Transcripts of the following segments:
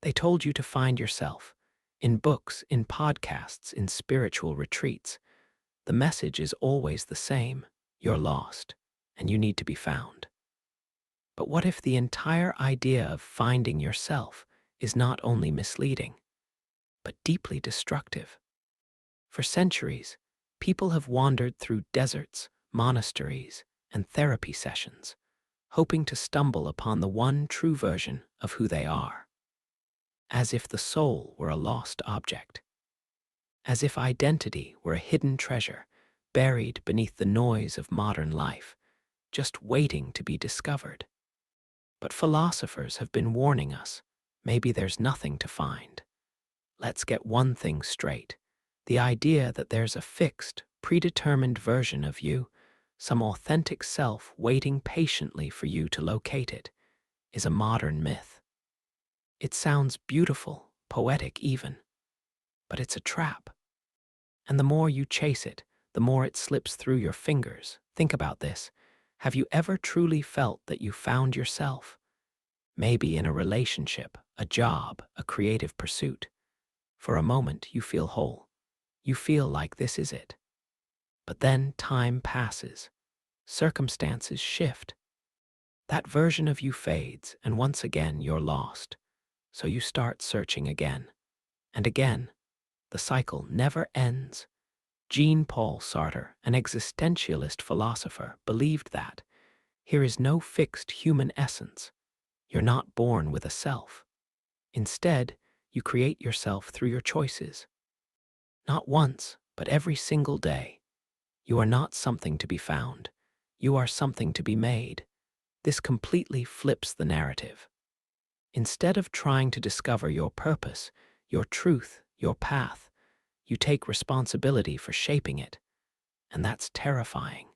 They told you to find yourself. In books, in podcasts, in spiritual retreats, the message is always the same. You're lost, and you need to be found. But what if the entire idea of finding yourself is not only misleading, but deeply destructive? For centuries, people have wandered through deserts, monasteries, and therapy sessions, hoping to stumble upon the one true version of who they are, as if the soul were a lost object, as if identity were a hidden treasure buried beneath the noise of modern life, just waiting to be discovered. But philosophers have been warning us, maybe there's nothing to find. Let's get one thing straight. The idea that there's a fixed, predetermined version of you, some authentic self waiting patiently for you to locate it, is a modern myth. It sounds beautiful, poetic even, but it's a trap. And the more you chase it, the more it slips through your fingers. Think about this. Have you ever truly felt that you found yourself? Maybe in a relationship, a job, a creative pursuit. For a moment, you feel whole. You feel like this is it. But then time passes. Circumstances shift. That version of you fades, and once again you're lost. So you start searching again. And again. The cycle never ends. Jean Paul Sartre, an existentialist philosopher, believed that here is no fixed human essence. You're not born with a self. Instead, you create yourself through your choices. Not once, but every single day. You are not something to be found. You are something to be made. This completely flips the narrative. Instead of trying to discover your purpose, your truth, your path, you take responsibility for shaping it. And that's terrifying.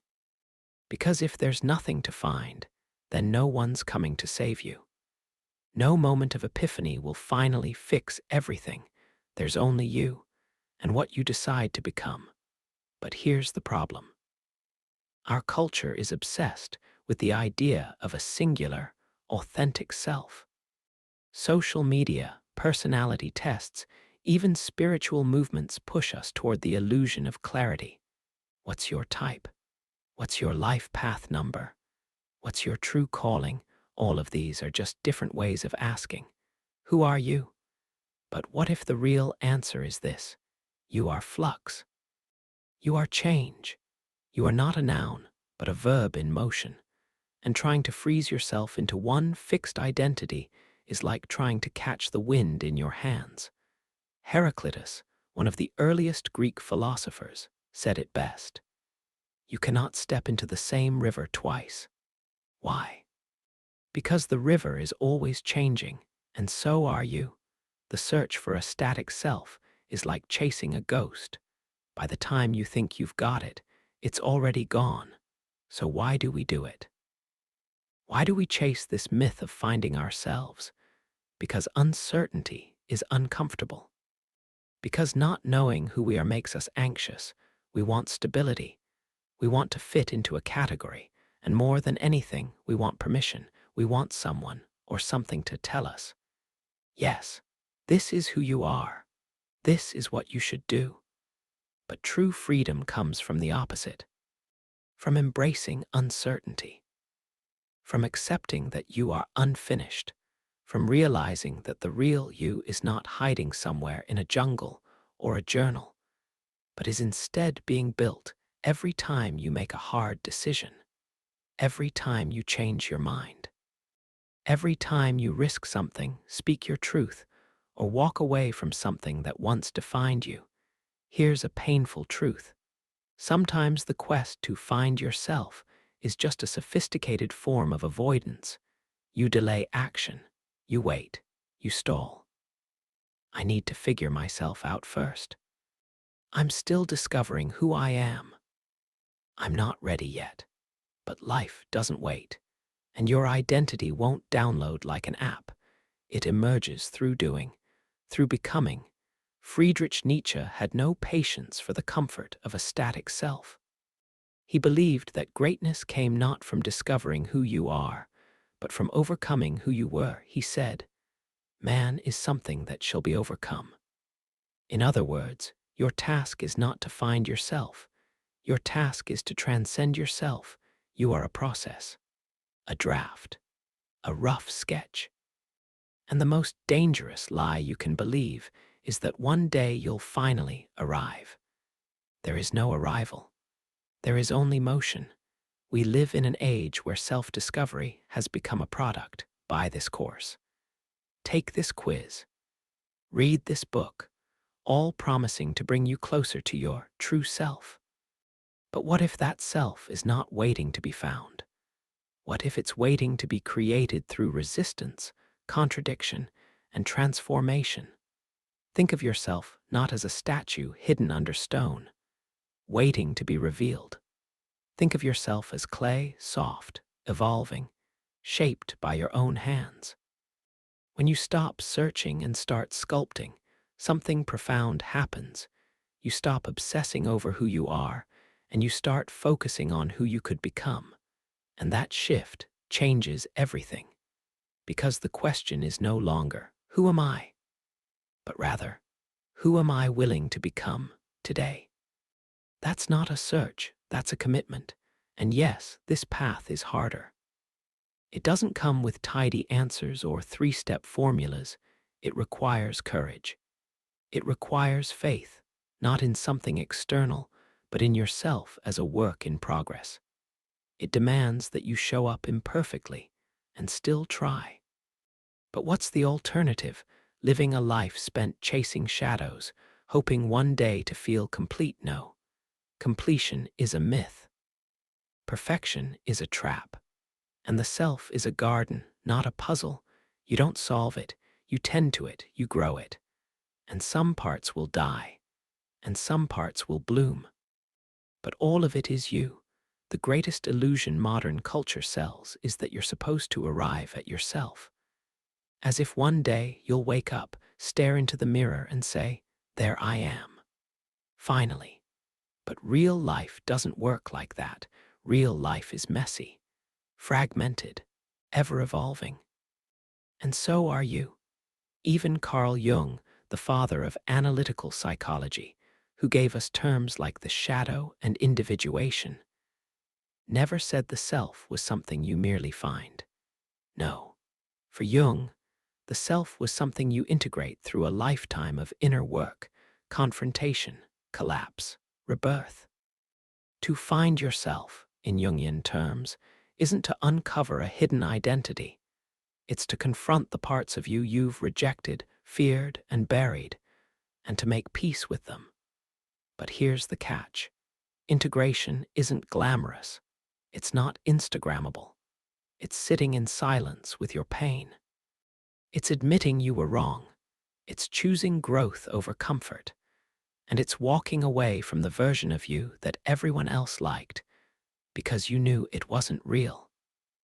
Because if there's nothing to find, then no one's coming to save you. No moment of epiphany will finally fix everything. There's only you and what you decide to become. But here's the problem. Our culture is obsessed with the idea of a singular, authentic self. Social media, personality tests, even spiritual movements push us toward the illusion of clarity. What's your type? What's your life path number? What's your true calling? All of these are just different ways of asking, who are you? But what if the real answer is this? You are flux. You are change. You are not a noun, but a verb in motion. And trying to freeze yourself into one fixed identity is like trying to catch the wind in your hands. Heraclitus, one of the earliest Greek philosophers, said it best. You cannot step into the same river twice. Why? Because the river is always changing, and so are you. The search for a static self is like chasing a ghost. By the time you think you've got it, it's already gone. So why do we do it? Why do we chase this myth of finding ourselves? Because uncertainty is uncomfortable. Because not knowing who we are makes us anxious. We want stability. We want to fit into a category. And more than anything, we want permission. We want someone or something to tell us, yes, this is who you are. This is what you should do. But true freedom comes from the opposite, from embracing uncertainty, from accepting that you are unfinished, from realizing that the real you is not hiding somewhere in a jungle or a journal, but is instead being built every time you make a hard decision, every time you change your mind. Every time you risk something, speak your truth, or walk away from something that once defined you. Here's a painful truth. Sometimes the quest to find yourself is just a sophisticated form of avoidance. You delay action, you wait, you stall. I need to figure myself out first. I'm still discovering who I am. I'm not ready yet, but life doesn't wait. And your identity won't download like an app. It emerges through doing, through becoming. Friedrich Nietzsche had no patience for the comfort of a static self. He believed that greatness came not from discovering who you are, but from overcoming who you were. He said, Man is something that shall be overcome. In other words, your task is not to find yourself. Your task is to transcend yourself. You are a process, a draft, a rough sketch. And the most dangerous lie you can believe is that one day you'll finally arrive. There is no arrival. There is only motion. We live in an age where self-discovery has become a product. Buy this course. Take this quiz. Read this book, all promising to bring you closer to your true self. But what if that self is not waiting to be found? What if it's waiting to be created through resistance, contradiction, and transformation? Think of yourself not as a statue hidden under stone, waiting to be revealed. Think of yourself as clay, soft, evolving, shaped by your own hands. When you stop searching and start sculpting, something profound happens. You stop obsessing over who you are, and you start focusing on who you could become. And that shift changes everything. Because the question is no longer, who am I? But rather, who am I willing to become today? That's not a search, that's a commitment. And yes, this path is harder. It doesn't come with tidy answers or three-step formulas. It requires courage. It requires faith, not in something external, but in yourself as a work in progress. It demands that you show up imperfectly and still try. But what's the alternative? Living a life spent chasing shadows, hoping one day to feel complete? No. Completion is a myth. Perfection is a trap. And the self is a garden, not a puzzle. You don't solve it, you tend to it, you grow it. And some parts will die, and some parts will bloom. But all of it is you. The greatest illusion modern culture sells is that you're supposed to arrive at yourself. As if one day you'll wake up, stare into the mirror and say, there I am. Finally. But real life doesn't work like that. Real life is messy, fragmented, ever-evolving. And so are you. Even Carl Jung, the father of analytical psychology, who gave us terms like the shadow and individuation, never said the self was something you merely find. No. For Jung, the self was something you integrate through a lifetime of inner work, confrontation, collapse, rebirth. To find yourself, in Jungian terms, isn't to uncover a hidden identity. It's to confront the parts of you you've rejected, feared, and buried, and to make peace with them. But here's the catch. Integration isn't glamorous. It's not Instagrammable. It's sitting in silence with your pain. It's admitting you were wrong. It's choosing growth over comfort. And it's walking away from the version of you that everyone else liked because you knew it wasn't real.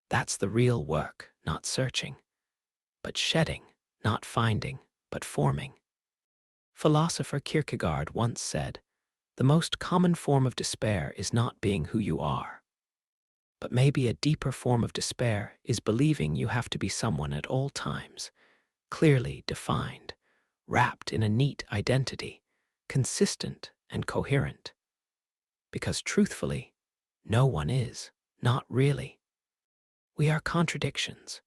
That's the real work, not searching, but shedding, not finding, but forming. Philosopher Kierkegaard once said, "The most common form of despair is not being who you are. But maybe a deeper form of despair is believing you have to be someone at all times, clearly defined, wrapped in a neat identity, consistent and coherent. Because truthfully, no one is, not really. We are contradictions.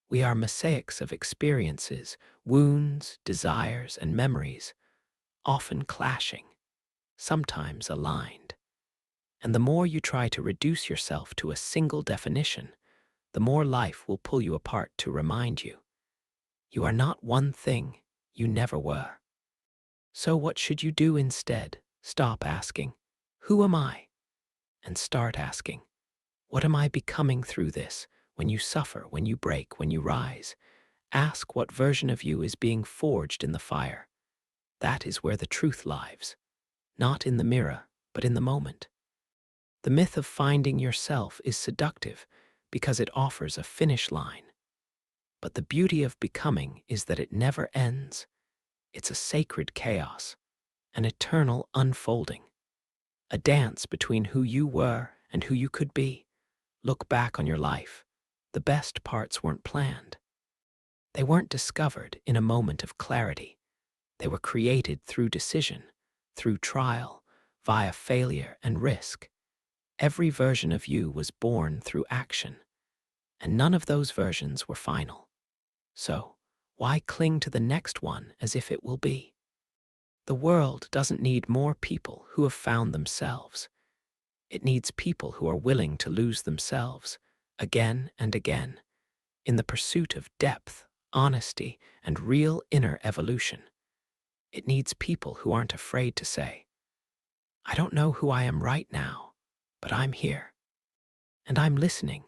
We are mosaics of experiences, wounds, desires, and memories, often clashing, sometimes aligned. And the more you try to reduce yourself to a single definition, the more life will pull you apart to remind you. You are not one thing, you never were. So what should you do instead? Stop asking, who am I? And start asking, what am I becoming through this? When you suffer, when you break, when you rise, ask what version of you is being forged in the fire. That is where the truth lies, not in the mirror, but in the moment. The myth of finding yourself is seductive because it offers a finish line. But the beauty of becoming is that it never ends. It's a sacred chaos, an eternal unfolding, a dance between who you were and who you could be. Look back on your life. The best parts weren't planned. They weren't discovered in a moment of clarity. They were created through decision, through trial, via failure and risk. Every version of you was born through action, and none of those versions were final. So, why cling to the next one as if it will be? The world doesn't need more people who have found themselves. It needs people who are willing to lose themselves, again and again, in the pursuit of depth, honesty, and real inner evolution. It needs people who aren't afraid to say, I don't know who I am right now, but I'm here, and I'm listening.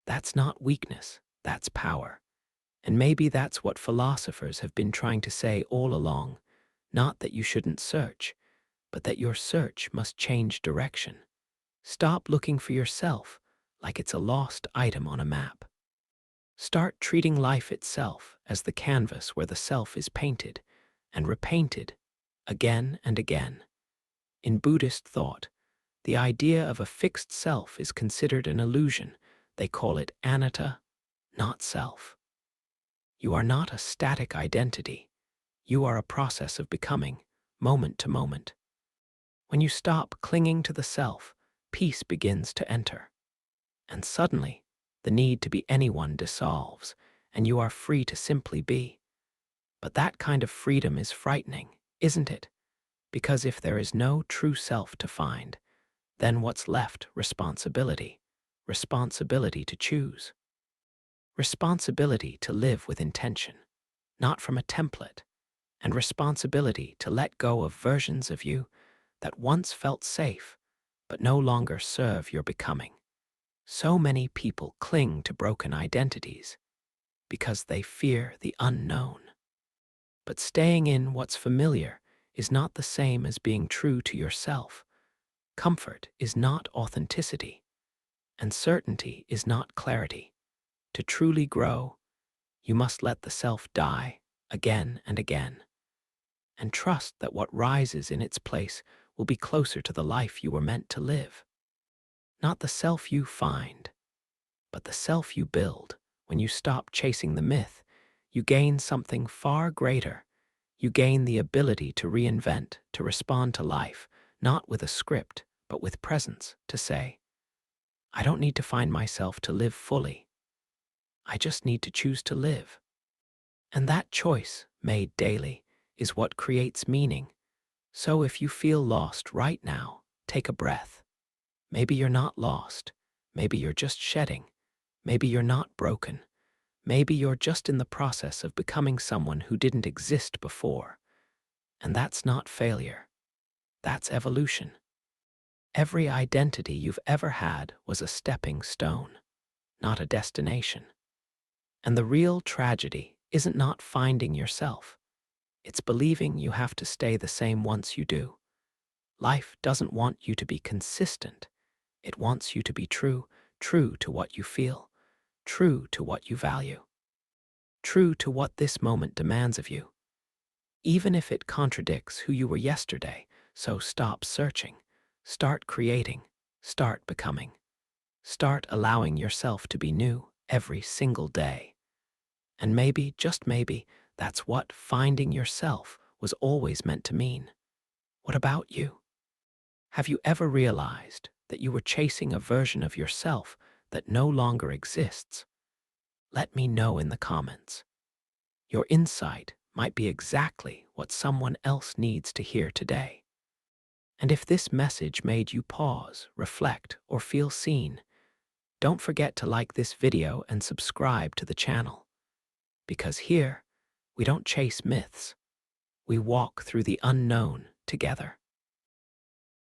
That's not weakness, that's power. And maybe that's what philosophers have been trying to say all along, not that you shouldn't search, but that your search must change direction. Stop looking for yourself like it's a lost item on a map. Start treating life itself as the canvas where the self is painted and repainted again and again. In Buddhist thought, the idea of a fixed self is considered an illusion. They call it anatta, not self. You are not a static identity. You are a process of becoming, moment to moment. When you stop clinging to the self, peace begins to enter. And suddenly, the need to be anyone dissolves, and you are free to simply be. But that kind of freedom is frightening, isn't it? Because if there is no true self to find, then what's left? Responsibility. Responsibility to choose. Responsibility to live with intention, not from a template. And responsibility to let go of versions of you that once felt safe, but no longer serve your becoming. So many people cling to broken identities because they fear the unknown. But staying in what's familiar is not the same as being true to yourself. Comfort is not authenticity, and certainty is not clarity. To truly grow, you must let the self die again and again, and trust that what rises in its place will be closer to the life you were meant to live. Not the self you find, but the self you build. When you stop chasing the myth, you gain something far greater. You gain the ability to reinvent, to respond to life, not with a script, but with presence, to say, I don't need to find myself to live fully. I just need to choose to live. And that choice, made daily, is what creates meaning. So if you feel lost right now, take a breath. Maybe you're not lost. Maybe you're just shedding. Maybe you're not broken. Maybe you're just in the process of becoming someone who didn't exist before. And that's not failure. That's evolution. Every identity you've ever had was a stepping stone, not a destination. And the real tragedy isn't not finding yourself. It's believing you have to stay the same once you do. Life doesn't want you to be consistent. It wants you to be true, true to what you feel, true to what you value, true to what this moment demands of you, even if it contradicts who you were yesterday. So stop searching, start creating, start becoming, start allowing yourself to be new every single day. And maybe, just maybe, that's what finding yourself was always meant to mean. What about you? Have you ever realized that you were chasing a version of yourself that no longer exists? Let me know in the comments. Your insight might be exactly what someone else needs to hear today. And if this message made you pause, reflect, or feel seen, don't forget to like this video and subscribe to the channel. Because here, we don't chase myths. We walk through the unknown together.